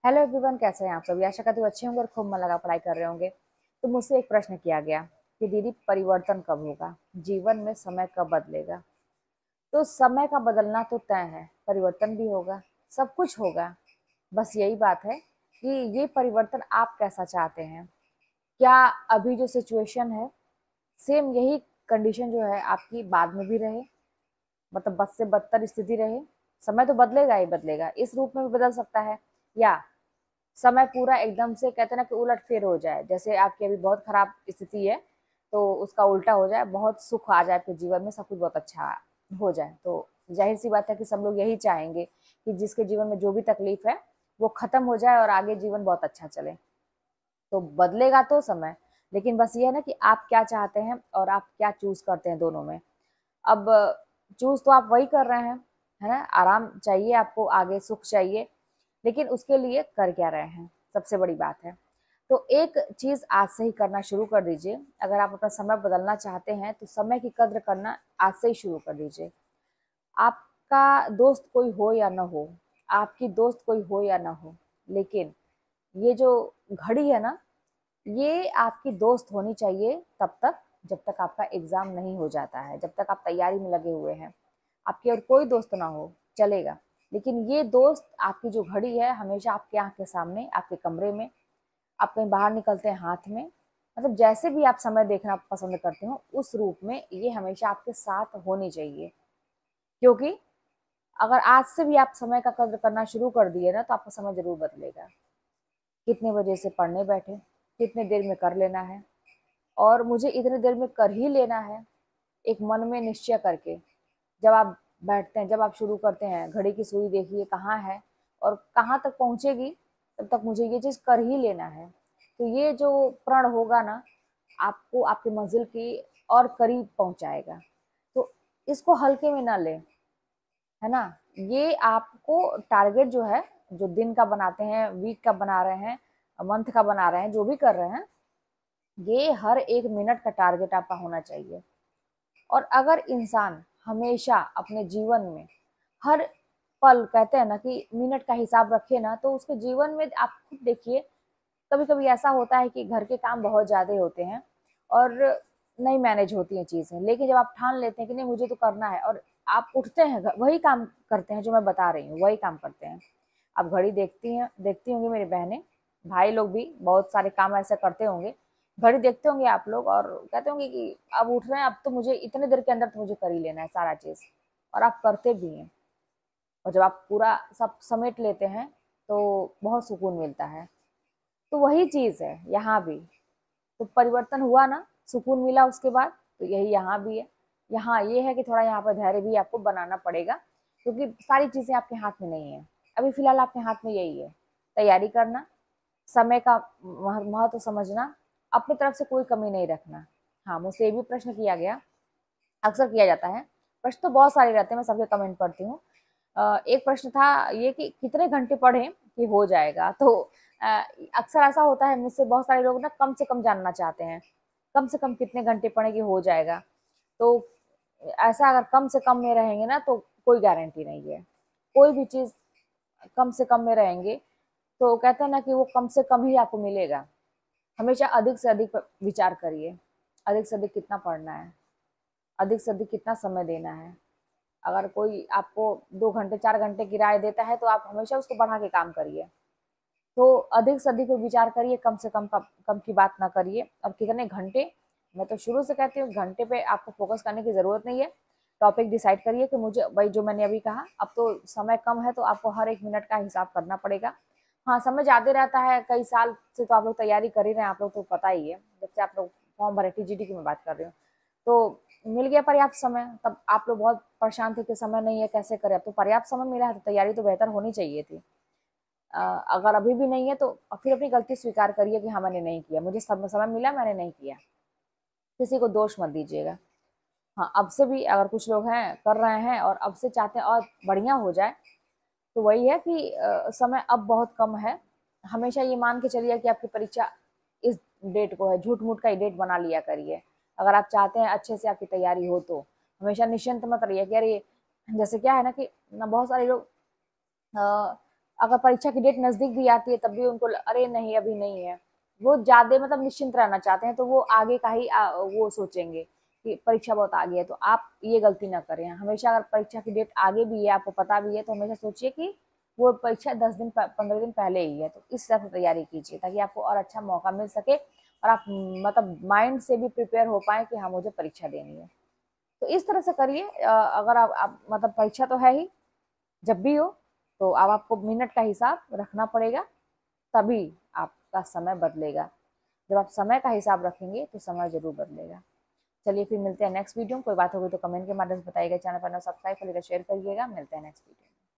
Hello everyone, कैसे हैं आप सभी। आशा करती हूँ अच्छे होंगे और खूब मन लगा पढ़ाई कर रहे होंगे। तो मुझसे एक प्रश्न किया गया कि दीदी, परिवर्तन कब होगा, जीवन में समय कब बदलेगा। तो समय का बदलना तो तय है, परिवर्तन भी होगा, सब कुछ होगा। बस यही बात है कि ये परिवर्तन आप कैसा चाहते हैं। क्या अभी जो सिचुएशन है, सेम यही कंडीशन जो है आपकी बाद में भी रहे, मतलब बद से बदतर स्थिति रहे। समय तो बदलेगा ही बदलेगा, इस रूप में भी बदल सकता है, या समय पूरा एकदम से कहते हैं ना कि उलट फेर हो जाए। जैसे आपकी अभी बहुत खराब स्थिति है, तो उसका उल्टा हो जाए, बहुत सुख आ जाए आपके जीवन में, सब कुछ बहुत अच्छा हो जाए। तो जाहिर सी बात है कि सब लोग यही चाहेंगे कि जिसके जीवन में जो भी तकलीफ है वो खत्म हो जाए और आगे जीवन बहुत अच्छा चले। तो बदलेगा तो समय, लेकिन बस ये है ना कि आप क्या चाहते हैं और आप क्या चूज करते हैं दोनों में। अब चूज तो आप वही कर रहे हैं, है ना। आराम चाहिए आपको, आगे सुख चाहिए, लेकिन उसके लिए कर क्या रहे हैं, सबसे बड़ी बात है। तो एक चीज आज से ही करना शुरू कर दीजिए। अगर आप अपना समय बदलना चाहते हैं तो समय की कद्र करना आज से ही शुरू कर दीजिए। आपका दोस्त कोई हो या ना हो, आपकी दोस्त कोई हो या ना हो, लेकिन ये जो घड़ी है ना, ये आपकी दोस्त होनी चाहिए तब तक जब तक आपका एग्जाम नहीं हो जाता है, जब तक आप तैयारी में लगे हुए हैं। आपकी और कोई दोस्त ना हो चलेगा, लेकिन ये दोस्त आपकी जो घड़ी है हमेशा आपके आंख के सामने, आपके कमरे में, आप कहीं बाहर निकलते हैं हाथ में, मतलब जैसे भी आप समय देखना पसंद करते हो उस रूप में ये हमेशा आपके साथ होनी चाहिए। क्योंकि अगर आज से भी आप समय का कद्र करना शुरू कर दिए ना, तो आपका समय जरूर बदलेगा। कितने बजे से पढ़ने बैठे, कितने देर में कर लेना है, और मुझे इतने देर में कर ही लेना है, एक मन में निश्चय करके जब आप बैठते हैं, जब आप शुरू करते हैं, घड़ी की सुई देखिए कहाँ है और कहाँ तक पहुंचेगी, तब तक मुझे ये चीज कर ही लेना है। तो ये जो प्रण होगा ना, आपको आपकी मंजिल की और करीब पहुंचाएगा। तो इसको हल्के में ना लें, है ना। ये आपको टारगेट जो है, जो दिन का बनाते हैं, वीक का बना रहे हैं, मंथ का बना रहे हैं, जो भी कर रहे हैं, ये हर एक मिनट का टारगेट आपका होना चाहिए। और अगर इंसान हमेशा अपने जीवन में हर पल, कहते हैं ना कि मिनट का हिसाब रखे ना, तो उसके जीवन में आप खुद देखिए, कभी कभी ऐसा होता है कि घर के काम बहुत ज्यादा होते हैं और नहीं मैनेज होती हैं चीजें, लेकिन जब आप ठान लेते हैं कि नहीं मुझे तो करना है, और आप उठते हैं, वही काम करते हैं जो मैं बता रही हूँ, वही काम करते हैं। आप घड़ी देखती हैं, देखती होंगी मेरी बहनें, भाई लोग भी बहुत सारे काम ऐसे करते होंगे। घड़ी देखते होंगे आप लोग और कहते होंगे कि अब उठ रहे हैं, अब तो मुझे इतने देर के अंदर तो मुझे कर ही लेना है सारा चीज, और आप करते भी हैं। और जब आप पूरा सब समेट लेते हैं तो बहुत सुकून मिलता है। तो वही चीज है यहाँ भी। तो परिवर्तन हुआ ना, सुकून मिला उसके बाद, तो यही यहाँ भी है। यहाँ ये है कि थोड़ा यहाँ पर धैर्य भी आपको बनाना पड़ेगा, क्योंकि सारी चीजें आपके हाथ में नहीं है। अभी फिलहाल आपके हाथ में यही है, तैयारी करना, समय का महत्व समझना, अपनी तरफ से कोई कमी नहीं रखना। हाँ, मुझसे ये भी प्रश्न किया गया, अक्सर किया जाता है। प्रश्न तो बहुत सारे रहते हैं, मैं सबके कमेंट पढ़ती हूँ। एक प्रश्न था ये कि कितने घंटे पढ़ें कि हो जाएगा। तो अ, अक्सर ऐसा होता है, मुझसे बहुत सारे लोग ना कम से कम जानना चाहते हैं, कम से कम कितने घंटे पढ़ें कि हो जाएगा। तो ऐसा अगर कम से कम में रहेंगे ना, तो कोई गारंटी नहीं है। कोई भी चीज कम से कम में रहेंगे तो कहते हैं ना कि वो कम से कम ही आपको मिलेगा। हमेशा अधिक से अधिक विचार करिए, अधिक से अधिक कितना पढ़ना है, अधिक से अधिक कितना समय देना है। अगर कोई आपको 2 घंटे 4 घंटे की राय देता है तो आप हमेशा उसको बढ़ा के काम करिए। तो अधिक से अधिक पे विचार करिए, कम से कम की बात ना करिए। और कितने घंटे, मैं तो शुरू से कहती हूँ घंटे पे आपको फोकस करने की जरूरत नहीं है। टॉपिक डिसाइड करिए कि मुझे, भाई जो मैंने अभी कहा, अब तो समय कम है तो आपको हर एक मिनट का हिसाब करना पड़ेगा। हाँ, समय ज्यादा रहता है, कई साल से तो आप लोग तैयारी कर ही रहे हैं, आप लोग तो पता ही है, जब से आप लोग फॉर्म भरे, टीजीटी की मैं बात कर रही हूँ। तो मिल गया पर्याप्त समय, तब आप लोग बहुत परेशान थे कि समय नहीं है कैसे करें। अब तो पर्याप्त समय मिला है तो तैयारी तो बेहतर होनी चाहिए थी। अगर अभी भी नहीं है तो फिर अपनी गलती स्वीकार करिए कि हाँ मैंने नहीं किया, मुझे समय मिला, मैंने नहीं किया। किसी को दोष मत दीजिएगा। हाँ, अब से भी अगर कुछ लोग हैं कर रहे हैं और अब से चाहते हैं और बढ़िया हो जाए, तो वही है कि समय अब बहुत कम है। हमेशा ये मान के चलिए कि आपकी परीक्षा इस डेट को है, झूठ मूठ का ही डेट बना लिया करिए। अगर आप चाहते हैं अच्छे से आपकी तैयारी हो तो हमेशा निश्चिंत मत रहिए कि अरे, जैसे क्या है ना कि ना बहुत सारे लोग अगर परीक्षा की डेट नजदीक भी आती है तब भी उनको अरे नहीं अभी नहीं है, वो ज्यादा मतलब निश्चिंत रहना चाहते हैं, तो वो आगे का ही वो सोचेंगे कि परीक्षा बहुत आगे है। तो आप ये गलती ना करें, हमेशा अगर परीक्षा की डेट आगे भी है, आपको पता भी है, तो हमेशा सोचिए कि वो परीक्षा 10 दिन 15 दिन पहले ही है, तो इस हिसाब से तैयारी कीजिए ताकि आपको और अच्छा मौका मिल सके और आप मतलब माइंड से भी प्रिपेयर हो पाए कि हाँ मुझे परीक्षा देनी है। तो इस तरह से करिए। अगर आप मतलब परीक्षा तो है ही, जब भी हो, तो अब आपको मिनट का हिसाब रखना पड़ेगा, तभी आपका समय बदलेगा। जब आप समय का हिसाब रखेंगे तो समय जरूर बदलेगा। चलिए फिर मिलते हैं नेक्स्ट वीडियो में। कोई बात होगी तो कमेंट के माध्यम से बताइएगा। चैनल पर सब्सक्राइब करिएगा, शेयर करिएगा। मिलते हैं नेक्स्ट वीडियो।